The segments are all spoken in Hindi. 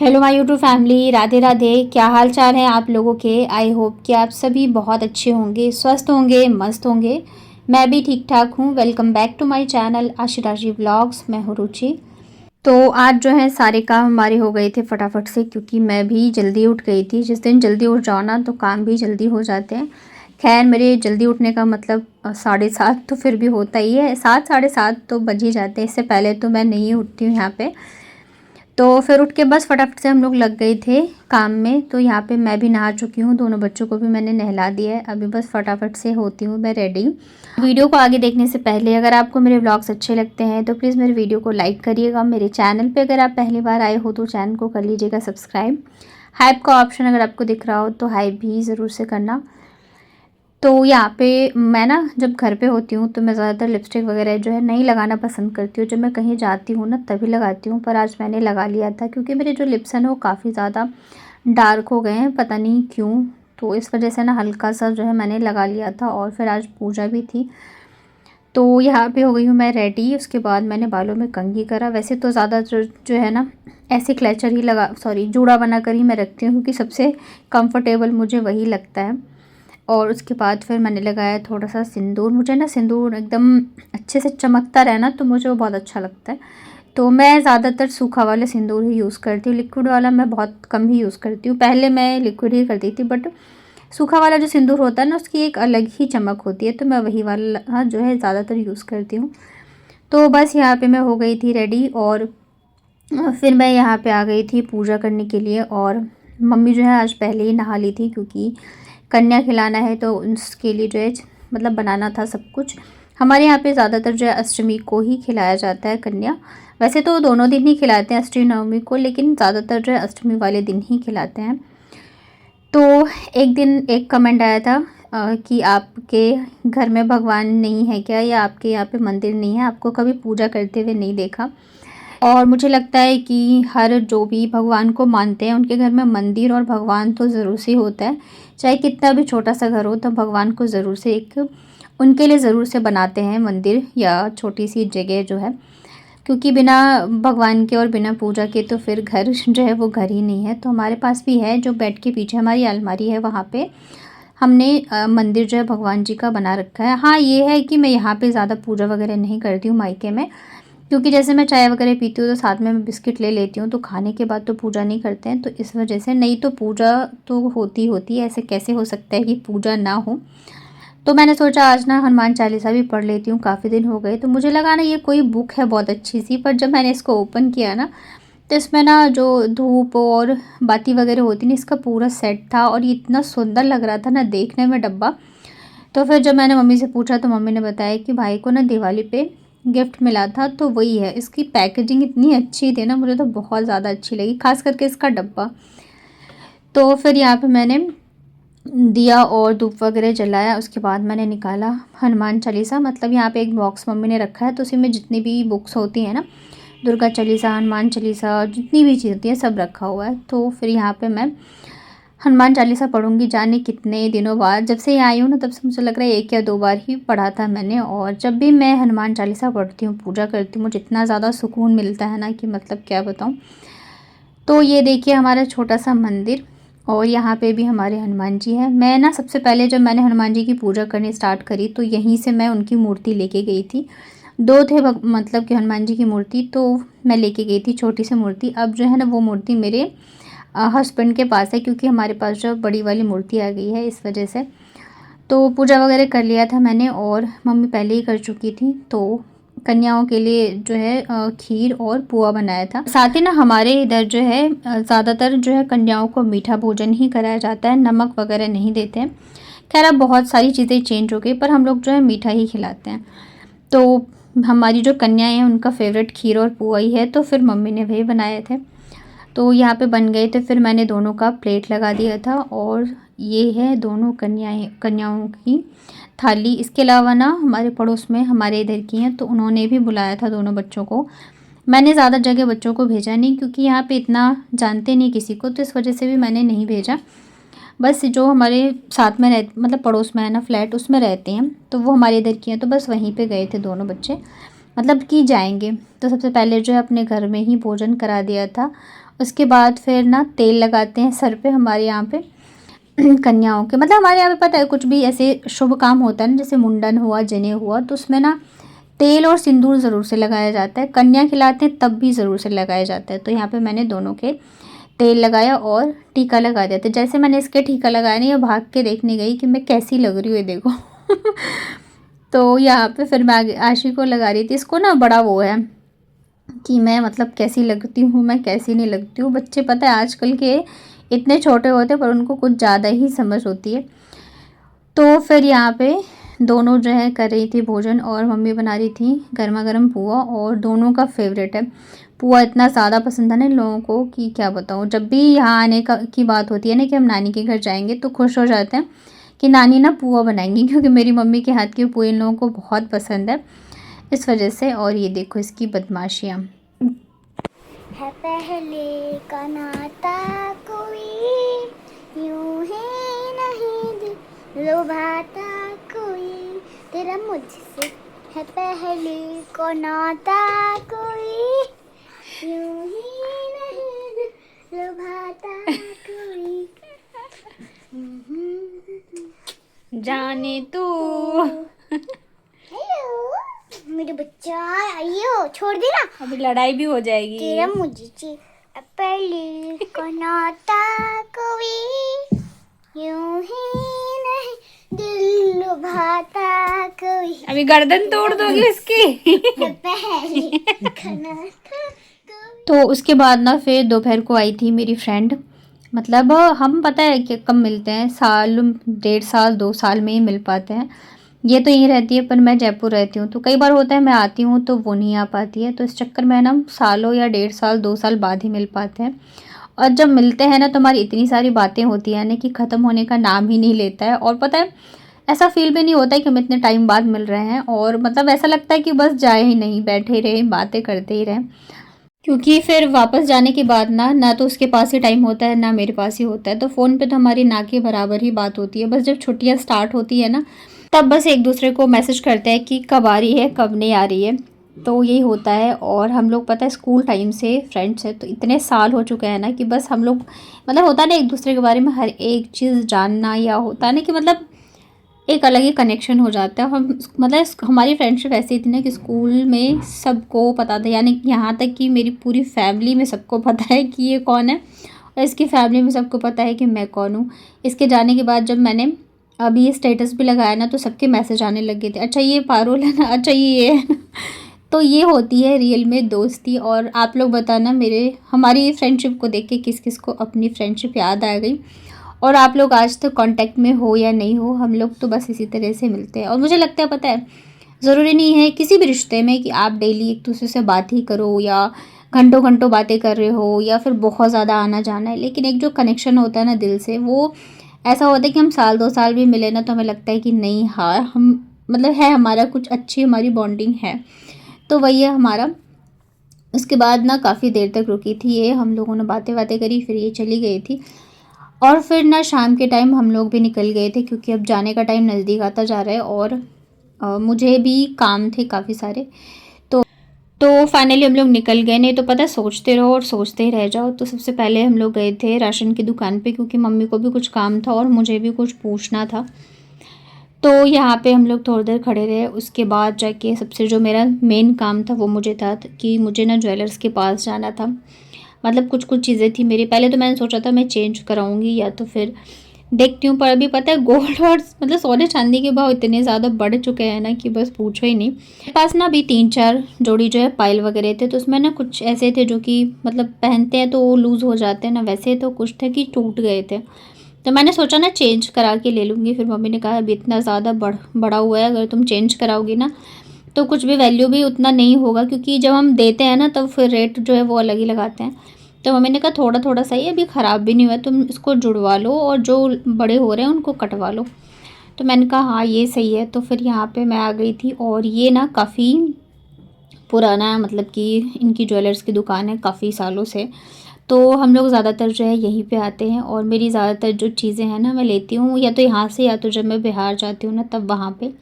Hello my YouTube family, Radhe Radhe. क्या हाल चाल है आप लोगों के। आई होप कि आप सभी बहुत अच्छे होंगे, स्वस्थ होंगे, मस्त होंगे। मैं भी ठीक ठाक हूँ। Welcome back to my channel Ashiraji vlogs. मैं हूँ रुचि। तो आज जो है सारे काम हमारे हो गए थे फटाफट से, क्योंकि मैं भी जल्दी उठ गई थी। जिस दिन जल्दी उठ जाओ ना तो काम भी जल्दी हो जाते हैं। खैर, मेरे जल्दी उठने का मतलब 7:30 तो फिर भी होता ही है। 7 साढ़े 7 तो बज ही जाते हैं। इससे पहले तो मैं नहीं उठती हूँ यहाँ पे। तो फिर उठ के बस फटाफट से हम लोग लग गए थे काम में। तो यहाँ पे मैं भी नहा चुकी हूँ, दोनों बच्चों को भी मैंने नहला दिया है। अभी बस फटाफट से होती हूँ मैं रेडी। वीडियो को आगे देखने से पहले अगर आपको मेरे व्लॉग्स अच्छे लगते हैं तो प्लीज़ मेरे वीडियो को लाइक करिएगा। मेरे चैनल पे अगर आप पहली बार आए हो तो चैनल को कर लीजिएगा सब्सक्राइब। हाइप का ऑप्शन अगर आपको दिख रहा हो तो हाइप भी ज़रूर से करना। तो यहाँ पे मैं ना जब घर पे होती हूँ तो मैं ज़्यादातर लिपस्टिक वगैरह जो है नहीं लगाना पसंद करती हूँ। जब मैं कहीं जाती हूँ ना तभी लगाती हूँ, पर आज मैंने लगा लिया था क्योंकि मेरे जो लिप्स हैं वो काफ़ी ज़्यादा डार्क हो गए हैं, पता नहीं क्यों। तो इस वजह से ना हल्का सा जो है मैंने लगा लिया था। और फिर आज पूजा भी थी तो यहाँ पे हो गई हूँ मैं रेडी। उसके बाद मैंने बालों में कंघी करा। वैसे तो ज़्यादा जो है ना ऐसे क्लेचर ही जूड़ा बना कर ही मैं रखती हूँ, क्योंकि सबसे कंफर्टेबल मुझे वही लगता है। और उसके बाद फिर मैंने लगाया थोड़ा सा सिंदूर। मुझे ना सिंदूर एकदम अच्छे से चमकता रहना तो मुझे वो बहुत अच्छा लगता है। तो मैं ज़्यादातर सूखा वाला सिंदूर ही यूज़ करती हूँ। लिक्विड वाला मैं बहुत कम ही यूज़ करती हूँ। पहले मैं लिक्विड ही करती थी, बट सूखा वाला जो सिंदूर होता है ना उसकी एक अलग ही चमक होती है, तो मैं वही वाला जो है ज़्यादातर यूज़ करती हूँ। तो बस यहाँ पे मैं हो गई थी रेडी और फिर मैं यहाँ पे आ गई थी पूजा करने के लिए। और मम्मी जो है आज पहले ही नहा ली थी, क्योंकि कन्या खिलाना है तो उसके लिए जो है मतलब बनाना था सब कुछ। हमारे यहाँ पे ज़्यादातर जो है अष्टमी को ही खिलाया जाता है कन्या। वैसे तो दोनों दिन ही खिलाते हैं, अष्टमी नवमी को, लेकिन ज़्यादातर जो है अष्टमी वाले दिन ही खिलाते हैं। तो एक दिन एक कमेंट आया था कि आपके घर में भगवान नहीं है क्या, या आपके यहाँ पे मंदिर नहीं है, आपको कभी पूजा करते हुए नहीं देखा। और मुझे लगता है कि हर जो भी भगवान को मानते हैं उनके घर में मंदिर और भगवान तो ज़रूर से होता है। चाहे कितना भी छोटा सा घर हो तो भगवान को ज़रूर से एक उनके लिए ज़रूर से बनाते हैं मंदिर या छोटी सी जगह जो है, क्योंकि बिना भगवान के और बिना पूजा के तो फिर घर जो है वो घर ही नहीं है। तो हमारे पास भी है, जो बेड के पीछे हमारी अलमारी है वहाँ पे हमने मंदिर जो है भगवान जी का बना रखा है। हाँ, ये है कि मैं यहाँ पे ज़्यादा पूजा वगैरह नहीं करती हूँ मायके में, क्योंकि जैसे मैं चाय वगैरह पीती हूँ तो साथ में मैं बिस्किट ले लेती हूँ, तो खाने के बाद तो पूजा नहीं करते हैं। तो इस वजह से, नहीं तो पूजा तो होती है, ऐसे कैसे हो सकता है कि पूजा ना हो। तो मैंने सोचा आज ना हनुमान चालीसा भी पढ़ लेती हूँ, काफ़ी दिन हो गए। तो मुझे लगा ना ये कोई बुक है बहुत अच्छी सी, पर जब मैंने इसको ओपन किया ना तो इसमें ना जो धूप और बाती वगैरह होती ना, इसका पूरा सेट था और ये इतना सुंदर लग रहा था ना देखने में डब्बा। तो फिर जब मैंने मम्मी से पूछा तो मम्मी ने बताया कि भाई को ना दिवाली पे गिफ्ट मिला था, तो वही है। इसकी पैकेजिंग इतनी अच्छी थी ना, मुझे तो बहुत ज़्यादा अच्छी लगी, खास करके इसका डब्बा। तो फिर यहाँ पे मैंने दिया और धूप वगैरह जलाया। उसके बाद मैंने निकाला हनुमान चालीसा। मतलब यहाँ पे एक बॉक्स मम्मी ने रखा है, तो उसी में जितनी भी बुक्स होती हैं ना, दुर्गा चालीसा, हनुमान चालीसा, जितनी भी चीज़ होती है सब रखा हुआ है। तो फिर यहाँ पे मैं हनुमान चालीसा पढ़ूंगी, जाने कितने दिनों बाद। जब से यहाँ आई हूँ ना तब से मुझे लग रहा है 1 या 2 बार ही पढ़ा था मैंने। और जब भी मैं हनुमान चालीसा पढ़ती हूँ, पूजा करती हूँ, मुझे इतना ज़्यादा सुकून मिलता है ना कि मतलब क्या बताऊँ। तो ये देखिए हमारा छोटा सा मंदिर, और यहाँ पे भी हमारे हनुमान जी हैं। मैं ना सबसे पहले जब मैंने हनुमान जी की पूजा करनी स्टार्ट करी तो यहीं से मैं उनकी मूर्ति लेके गई थी। 2 थे मतलब कि हनुमान जी की मूर्ति, तो मैं लेके गई थी छोटी सी मूर्ति। अब जो है ना वो मूर्ति मेरे हस्बैंड के पास है, क्योंकि हमारे पास जो बड़ी वाली मूर्ति आ गई है, इस वजह से। तो पूजा वगैरह कर लिया था मैंने, और मम्मी पहले ही कर चुकी थी। तो कन्याओं के लिए जो है खीर और पुआ बनाया था। साथ ही ना हमारे इधर जो है ज़्यादातर जो है कन्याओं को मीठा भोजन ही कराया जाता है, नमक वगैरह नहीं देते हैं। खैर अब बहुत सारी चीज़ें चेंज हो गई, पर हम लोग जो है मीठा ही खिलाते हैं। तो हमारी जो कन्याएं हैं उनका फेवरेट खीर और पुआ ही है, तो फिर मम्मी ने वही बनाए थे। तो यहाँ पे बन गए थे। फिर मैंने दोनों का प्लेट लगा दिया था, और ये है दोनों कन्याओं की थाली। इसके अलावा ना हमारे पड़ोस में हमारे इधर की हैं, तो उन्होंने भी बुलाया था दोनों बच्चों को। मैंने ज़्यादा जगह बच्चों को भेजा नहीं, क्योंकि यहाँ पे इतना जानते नहीं किसी को, तो इस वजह से भी मैंने नहीं भेजा। बस जो हमारे साथ में मतलब पड़ोस में है ना फ्लैट, उसमें रहते हैं, तो वो हमारे इधर की हैं, तो बस वहीं पे गए थे दोनों बच्चे, मतलब कि जाएंगे। तो सबसे पहले जो है अपने घर में ही भोजन करा दिया था। उसके बाद फिर ना तेल लगाते हैं सर पे हमारे यहाँ पे कन्याओं के, मतलब हमारे यहाँ पे पता है कुछ भी ऐसे शुभ काम होता है ना, जैसे मुंडन हुआ, जनेऊ हुआ, तो उसमें ना तेल और सिंदूर ज़रूर से लगाया जाता है। कन्या खिलाते हैं तब भी ज़रूर से लगाया जाता है। तो यहाँ पे मैंने दोनों के तेल लगाया और टीका लगा दिया था। जैसे मैंने इसके टीका लगाया ना, ये भाग के देखने गई कि मैं कैसी लग रही हूँ, ये देखो तो यहाँ पे फिर मैं आगे आशी को लगा रही थी। इसको ना बड़ा वो है कि मैं मतलब कैसी लगती हूँ, मैं कैसी नहीं लगती हूँ। बच्चे पता है आजकल के इतने छोटे होते हैं पर उनको कुछ ज़्यादा ही समझ होती है। तो फिर यहाँ पे दोनों जो है कर रही थी भोजन और मम्मी बना रही थी गर्मा गर्म पुआ, और दोनों का फेवरेट है पुआ। इतना ज़्यादा पसंद है ना इन लोगों को कि क्या बताऊँ। जब भी यहाँ आने का की बात होती है ना कि हम नानी के घर जाएंगे तो खुश हो जाते हैं कि नानी ना पुआ बनाएंगी, क्योंकि मेरी मम्मी के हाथ की पुआ इन लोगों को बहुत पसंद है इस वजह से। और ये देखो इसकी बदमाशियाँ। है पहले का नाता कोई यूं ही नहीं लुभाता कोई तेरा मुझसे, है पहले को नाता कोई यूं ही नहीं लुभाता कोई। जाने तू हेलो मेरे बच्चा, आइयो छोड़ देना, अभी लड़ाई भी हो जाएगी। तेरा मुझे पहले को नाता कोई यूं ही नहीं दिल लुभाता कोई। अभी गर्दन तोड़ दोगी उसकी पहले को नाता कोई। तो उसके बाद ना फिर दोपहर को आई थी मेरी फ्रेंड। मतलब हम पता है कि कम मिलते हैं, साल 1.5 साल 2 साल में ही मिल पाते हैं। ये तो यहीं रहती है पर मैं जयपुर रहती हूँ, तो कई बार होता है मैं आती हूँ तो वो नहीं आ पाती है। तो इस चक्कर में ना सालों या 1.5 साल 2 साल बाद ही मिल पाते हैं। और जब मिलते हैं ना तो हमारी इतनी सारी बातें होती हैं ना कि ख़त्म होने का नाम ही नहीं लेता है। और पता है ऐसा फील भी नहीं होता है कि हम इतने टाइम बाद मिल रहे हैं, और मतलब ऐसा लगता है कि बस जाए ही नहीं, बैठे ही रहें, बातें करते ही रहें। क्योंकि फिर वापस जाने के बाद ना तो उसके पास ही टाइम होता है ना मेरे पास ही होता है। तो फ़ोन पे तो हमारी ना के बराबर ही बात होती है। बस जब छुट्टियां स्टार्ट होती है ना तब बस एक दूसरे को मैसेज करते हैं कि कब आ रही है कब नहीं आ रही है, तो यही होता है। और हम लोग पता है स्कूल टाइम से फ्रेंड्स हैं, तो इतने साल हो चुके हैं ना कि बस हम लोग मतलब होता है ना एक दूसरे के बारे में हर एक चीज़ जानना, या होता है ना कि मतलब एक अलग ही कनेक्शन हो जाता है। हम मतलब हमारी फ्रेंडशिप ऐसी थी ना कि स्कूल में सबको पता था, यानी कि यहाँ तक कि मेरी पूरी फैमिली में सबको पता है कि ये कौन है, और इसकी फैमिली में सबको पता है कि मैं कौन हूँ। इसके जाने के बाद जब मैंने अभी ये स्टेटस भी लगाया ना तो सबके मैसेज आने लगे थे, अच्छा ये पारुल है ना, अच्छा ये है ना। तो ये होती है रियल में दोस्ती। और आप लोग बताना मेरे हमारी फ्रेंडशिप को देख के किस किस को अपनी फ्रेंडशिप याद आ गई, और आप लोग आज तक कांटेक्ट में हो या नहीं हो। हम लोग तो बस इसी तरह से मिलते हैं। और मुझे लगता है पता है ज़रूरी नहीं है किसी भी रिश्ते में कि आप डेली एक दूसरे से बात ही करो या घंटों घंटों बातें कर रहे हो या फिर बहुत ज़्यादा आना जाना है, लेकिन एक जो कनेक्शन होता है ना दिल से, वो ऐसा होता है कि हम साल 2 साल भी मिले ना तो हमें लगता है कि नहीं हाँ हम मतलब है हमारा कुछ अच्छी हमारी बॉन्डिंग है। तो वही है हमारा। उसके बाद ना काफ़ी देर तक रुकी थी ये, हम लोगों ने बातें बातें करी, फिर ये चली गई थी। और फिर ना शाम के टाइम हम लोग भी निकल गए थे क्योंकि अब जाने का टाइम नज़दीक आता जा रहा है, और मुझे भी काम थे काफ़ी सारे। तो फाइनली हम लोग निकल गए। नहीं तो पता है सोचते रहो और सोचते ही रह जाओ। तो सबसे पहले हम लोग गए थे राशन की दुकान पे, क्योंकि मम्मी को भी कुछ काम था और मुझे भी कुछ पूछना था। तो यहाँ पे हम लोग थोड़ी देर खड़े रहे। उसके बाद जाके सबसे जो मेरा मेन काम था वो मुझे था कि मुझे ना ज्वेलर्स के पास जाना था। मतलब कुछ कुछ चीज़ें थी मेरी। पहले तो मैंने सोचा था मैं चेंज कराऊंगी या तो फिर देखती हूँ, पर अभी पता है गोल्ड और मतलब सोने चांदी के भाव इतने ज़्यादा बढ़ चुके हैं ना कि बस पूछो ही नहीं। मेरे पास ना अभी 3-4 जोड़ी जो है पायल वगैरह थे, तो उसमें ना कुछ ऐसे थे जो कि मतलब पहनते हैं तो वो लूज़ हो जाते हैं ना, वैसे तो कुछ थे कि टूट गए थे। तो मैंने सोचा ना चेंज करा के ले लूँगी। फिर मम्मी ने कहा अभी इतना ज़्यादा बड़ा हुआ है, अगर तुम चेंज कराओगी ना तो कुछ भी वैल्यू भी उतना नहीं होगा, क्योंकि जब हम देते हैं ना तब फिर रेट जो है वो अलग ही लगाते हैं। तो मम्मी ने कहा थोड़ा थोड़ा सही है, अभी ख़राब भी नहीं हुआ, तुम इसको जुड़वा लो और जो बड़े हो रहे हैं उनको कटवा लो। तो मैंने कहा हाँ ये सही है। तो फिर यहाँ पे मैं आ गई थी, और ये ना काफ़ी पुराना मतलब कि इनकी ज्वेलर्स की दुकान है काफ़ी सालों से। तो हम लोग ज़्यादातर जो है यहीं पे आते हैं, और मेरी ज़्यादातर जो चीज़ें हैं ना मैं लेती हूँ या तो यहाँ से या तो जब मैं बिहार जाती हूँ ना तब वहाँ पे।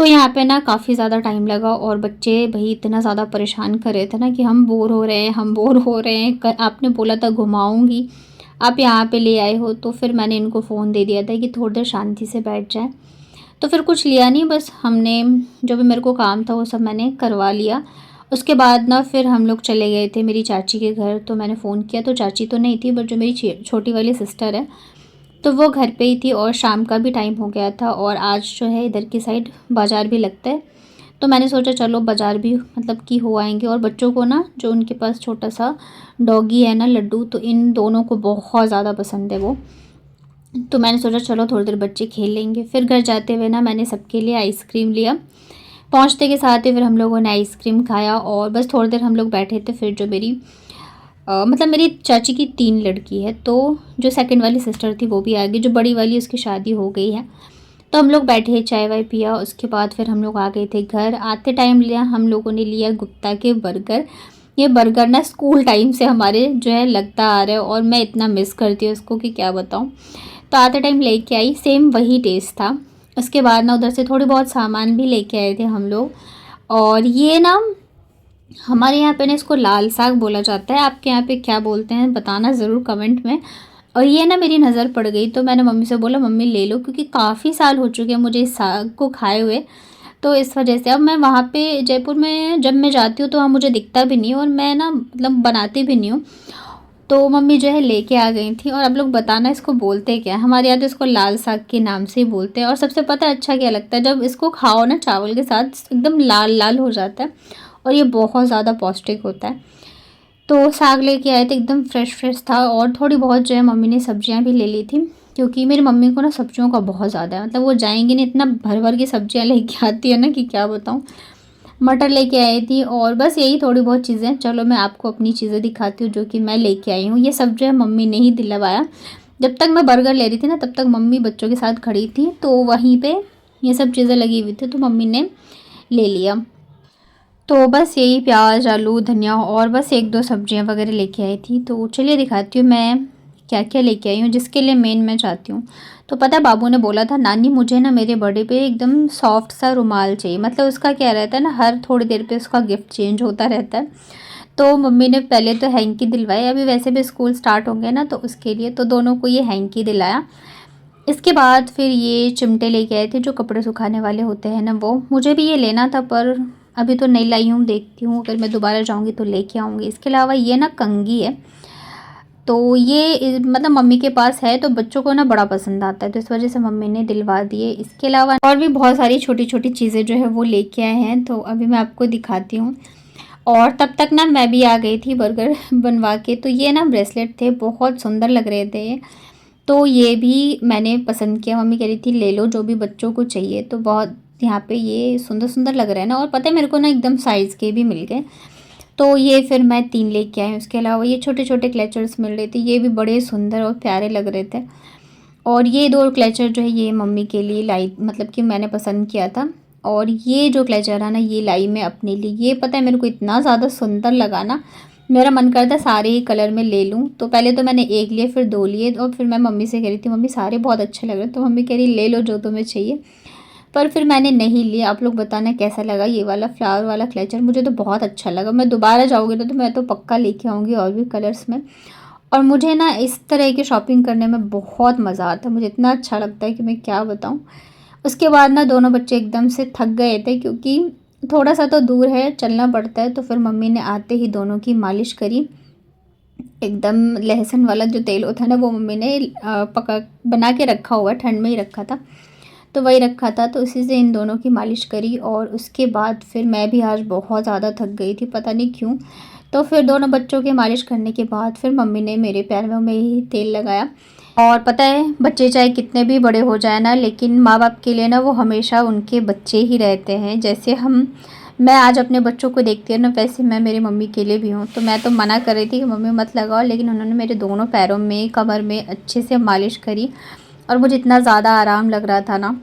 तो यहाँ पे ना काफ़ी ज़्यादा टाइम लगा और बच्चे भाई इतना ज़्यादा परेशान कर रहे थे ना कि हम बोर हो रहे हैं, हम बोर हो रहे हैं। आपने बोला था घुमाऊंगी, आप यहाँ पे ले आए हो। तो फिर मैंने इनको फ़ोन दे दिया था कि थोड़ी देर शांति से बैठ जाए। तो फिर कुछ लिया नहीं, बस हमने जो भी मेरे को काम था वो सब मैंने करवा लिया। उसके बाद ना फिर हम लोग चले गए थे मेरी चाची के घर। तो मैंने फ़ोन किया तो चाची तो नहीं थी, बट जो मेरी छोटी वाली सिस्टर है तो वो घर पे ही थी। और शाम का भी टाइम हो गया था और आज जो है इधर की साइड बाज़ार भी लगता है। तो मैंने सोचा चलो बाज़ार भी मतलब कि हो आएंगे। और बच्चों को ना जो उनके पास छोटा सा डॉगी है ना लड्डू, तो इन दोनों को बहुत ज़्यादा पसंद है वो। तो मैंने सोचा चलो थोड़ी देर बच्चे खेल लेंगे। फिर घर जाते हुए ना मैंने सबके लिए आइसक्रीम लिया। पहुंचते के साथ ही फिर हम लोगों ने आइसक्रीम खाया और बस थोड़ी देर हम लोग बैठे थे। फिर जो मतलब मेरी चाची की 3 लड़की है, तो जो सेकंड वाली सिस्टर थी वो भी आ गई, जो बड़ी वाली उसकी शादी हो गई है। तो हम लोग बैठे, चाय वाय पिया। उसके बाद फिर हम लोग आ गए थे घर। आते टाइम लिया हम लोगों ने लिया गुप्ता के बर्गर। ये बर्गर ना स्कूल टाइम से हमारे जो है लगता आ रहा है और मैं इतना मिस करती हूँ उसको कि क्या बताऊँ। तो आते टाइम लेके आई, सेम वही टेस्ट था। उसके बाद ना उधर से थोड़ी बहुत सामान भी लेके आए थे हम लोग। और ये ना हमारे यहाँ पे ना इसको लाल साग बोला जाता है, आपके यहाँ पे क्या बोलते हैं बताना ज़रूर कमेंट में। और ये ना मेरी नज़र पड़ गई तो मैंने मम्मी से बोला मम्मी ले लो, क्योंकि काफ़ी साल हो चुके हैं मुझे इस साग को खाए हुए। तो इस वजह से अब मैं वहाँ पे जयपुर में जब मैं जाती हूँ तो वहाँ मुझे दिखता भी नहीं और मैं ना मतलब बनाती भी नहीं हूँ। तो मम्मी जो है लेके आ गई थी। और अब लोग बताना इसको बोलते क्या है, हमारे यहाँ तो इसको लाल साग के नाम से ही बोलते हैं। और सबसे पता है अच्छा क्या लगता है, जब इसको खाओ ना चावल के साथ एकदम लाल लाल हो जाता है और ये बहुत ज़्यादा पौष्टिक होता है। तो साग लेके आए थे, एकदम फ्रेश फ्रेश था। और थोड़ी बहुत जो है मम्मी ने सब्जियां भी ले ली थी, क्योंकि मेरी मम्मी को ना सब्जियों का बहुत ज़्यादा है, मतलब वो जाएंगी नहीं इतना भर भर की सब्जियां लेके आती है ना कि क्या बताऊँ। मटर लेके आई थी और बस यही थोड़ी बहुत चीज़ें। चलो मैं आपको अपनी चीज़ें दिखाती हूँ जो कि मैं लेके आई हूँ। ये सब जो है मम्मी ने ही दिलवाया। जब तक मैं बर्गर ले रही थी ना तब तक मम्मी बच्चों के साथ खड़ी थी, तो वहीं पे ये सब चीज़ें लगी हुई थी तो मम्मी ने ले लिया। तो बस यही प्याज आलू धनिया और बस 1-2 सब्जियां वगैरह लेके आई थी। तो चलिए दिखाती हूँ मैं क्या क्या लेके आई हूँ, जिसके लिए मेन मैं चाहती हूँ। तो पता है बाबू ने बोला था नानी मुझे ना मेरे बर्थडे पे एकदम सॉफ्ट सा रुमाल चाहिए, मतलब उसका क्या रहता है ना हर थोड़ी देर पे उसका गिफ्ट चेंज होता रहता है। तो मम्मी ने पहले तो हैंकी दिलवाई, अभी वैसे भी स्कूल स्टार्ट होंगे ना तो उसके लिए तो दोनों को ये हैंकी दिलाया। इसके बाद फिर ये चिमटे लेके आए थे जो कपड़े सुखाने वाले होते हैं ना, वो मुझे भी ये लेना था पर अभी तो नहीं लाई हूँ, देखती हूँ अगर मैं दोबारा जाऊँगी तो लेके आऊँगी। इसके अलावा ये ना कंघी है, तो ये मतलब मम्मी के पास है तो बच्चों को ना बड़ा पसंद आता है तो इस वजह से मम्मी ने दिलवा दिए। इसके अलावा और भी बहुत सारी छोटी छोटी चीज़ें जो है वो लेके आए हैं, तो अभी मैं आपको दिखाती हूँ। और तब तक ना मैं भी आ गई थी बर्गर बनवा के। तो ये ना ब्रेसलेट थे, बहुत सुंदर लग रहे थे ये, तो ये भी मैंने पसंद किया। मम्मी कह रही थी ले लो जो भी बच्चों को चाहिए, तो बहुत यहाँ पे ये सुंदर सुंदर लग रहा है ना। और पता है मेरे को ना एकदम साइज़ के भी मिल गए, तो ये फिर मैं 3 लेके आई हूँ। उसके अलावा ये छोटे छोटे क्लेचर्स मिल रहे थे, ये भी बड़े सुंदर और प्यारे लग रहे थे। और ये 2 क्लेचर जो है ये मम्मी के लिए लाई, मतलब कि मैंने पसंद किया था। और ये जो क्लेचर है ना ये लाई मैं अपने लिए। ये पता है मेरे को इतना ज़्यादा सुंदर लगा ना, मेरा मन करता है सारे ही कलर में ले लूँ। तो पहले तो मैंने 1 लिए फिर 2 लिए और फिर मैं मम्मी से कह रही थी मम्मी सारे बहुत अच्छे लग रहे हैं, तो मम्मी कह रही ले लो जो तुम्हें चाहिए। पर फिर मैंने नहीं लिया। आप लोग बताना कैसा लगा ये वाला फ्लावर वाला क्लेचर, मुझे तो बहुत अच्छा लगा। मैं दोबारा जाऊँगी तो मैं तो पक्का लेके आऊँगी और भी कलर्स में। और मुझे ना इस तरह की शॉपिंग करने में बहुत मज़ा आता है, मुझे इतना अच्छा लगता है कि मैं क्या बताऊँ। उसके बाद ना दोनों बच्चे एकदम से थक गए थे, क्योंकि थोड़ा सा तो दूर है चलना पड़ता है। तो फिर मम्मी ने आते ही दोनों की मालिश करी। एकदम लहसुन वाला जो तेल होता है ना वो मम्मी ने पका बना के रखा हुआ, ठंड में ही रखा था तो वही रखा था, तो उसी से इन दोनों की मालिश करी। और उसके बाद फिर मैं भी आज बहुत ज़्यादा थक गई थी, पता नहीं क्यों। तो फिर दोनों बच्चों की मालिश करने के बाद फिर मम्मी ने मेरे पैरों में ही तेल लगाया। और पता है बच्चे चाहे कितने भी बड़े हो जाए ना, लेकिन माँ बाप के लिए ना वो हमेशा उनके बच्चे ही रहते हैं। जैसे मैं आज अपने बच्चों को देखती हूँ ना, वैसे मैं मेरी मम्मी के लिए भी हूँ। तो मैं तो मना कर रही थी कि मम्मी मत लगाओ, लेकिन उन्होंने मेरे दोनों पैरों में कमर में अच्छे से मालिश करी और मुझे इतना ज़्यादा आराम लग रहा था ना।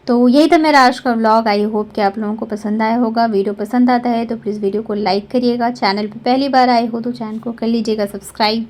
तो यही था मेरा आज का व्लॉग। आई होप कि आप लोगों को पसंद आया होगा। वीडियो पसंद आता है तो प्लीज़ वीडियो को लाइक करिएगा। चैनल पे पहली बार आए हो तो चैनल को कर लीजिएगा सब्सक्राइब।